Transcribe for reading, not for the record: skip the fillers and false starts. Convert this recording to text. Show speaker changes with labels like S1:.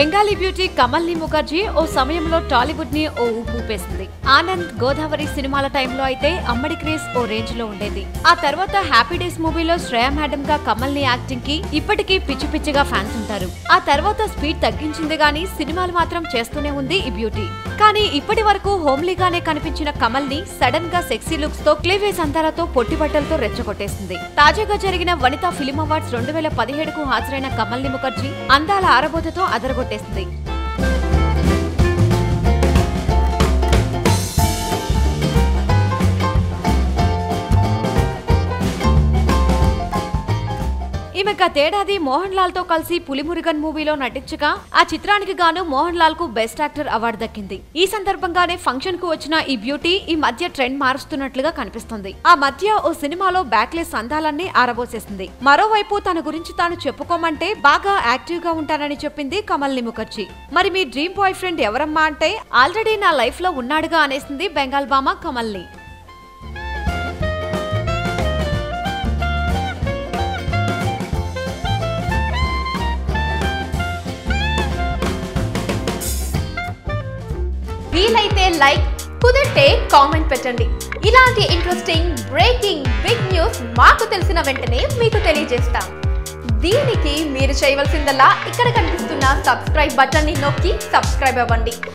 S1: Bengali beauty కమల్ని Mukherjee ఓ సమయంలో టాలీవుడ్ ని ఓ ఊపేసింది. ఆనంద్, గోదావరి సినిమాల టైంలో అయితే అమ్మడి క్రేజ్ ఓ రేంజ్ లో ఉండేది. ఆ తర్వాత హ్యాపీ డేస్ మూవీలో శ్రేయా మేడం గా కమల్ని యాక్టింగ్ కి ఇప్పటికీ పిచ్చి పిచ్చిగా ఫ్యాన్స్ ఉంటారు. ఆ తర్వాత స్పీడ్ తగ్గించింది గానీ సినిమాలు మాత్రం చేస్తూనే ఉంది ఈ బ్యూటీ. కానీ ఇప్పటి వరకు హోమ్లీగానే కనిపించిన కమల్ ని సడన్ గా సెక్సీ లుక్స్ తో క్లీవేజ్ అందాలతో పొట్టి బట్టలతో రెచ్చగొట్టేసింది. తాజాగా జరిగిన వనితా ఫిలిం అవార్డ్స్ 2017కు హాజరైన కమల్ని ముఖర్జీ అందాల ఆరబోతతో అదరగొట్టేసింది. ఈమె గతేడాది మోహన్ లాల్ తో కలిసి పులిమురుగన్ మూవీలో నటించగా ఆ చిత్రానికి గాను మోహన్ లాల్ కు బెస్ట్ యాక్టర్ అవార్డు దక్కింది. ఈ సందర్భంగానే ఫంక్షన్ కు వచ్చిన ఈ బ్యూటీ ఈ మధ్య ట్రెండ్ మారుస్తున్నట్లుగా కనిపిస్తుంది. ఆ మధ్య ఓ సినిమాలో బ్యాక్లెస్ అందాలన్నీ ఆరబోసేసింది. మరోవైపు తన గురించి తాను చెప్పుకోమంటే బాగా యాక్టివ్ గా ఉంటానని చెప్పింది కమల్ని ముఖర్జీ. మరి మీ డ్రీమ్ బాయ్ ఫ్రెండ్ ఎవరమ్మా అంటే ఆల్రెడీ నా లైఫ్ లో ఉన్నాడుగా అనేసింది బెంగాల్ భామ కమల్ని.
S2: వీలైతే లైక్, కుదిరితే కామెంట్ పెట్టండి. ఇలాంటి ఇంట్రెస్టింగ్ బ్రేకింగ్ బిగ్ న్యూస్ మాకు తెలిసిన వెంటనే మీకు తెలియజేస్తాం. దీనికి మీరు చేయవలసిందల్లా ఇక్కడ కనిపిస్తున్న సబ్స్క్రైబ్ బటన్ ని నొక్కి సబ్స్క్రైబ్ అవ్వండి.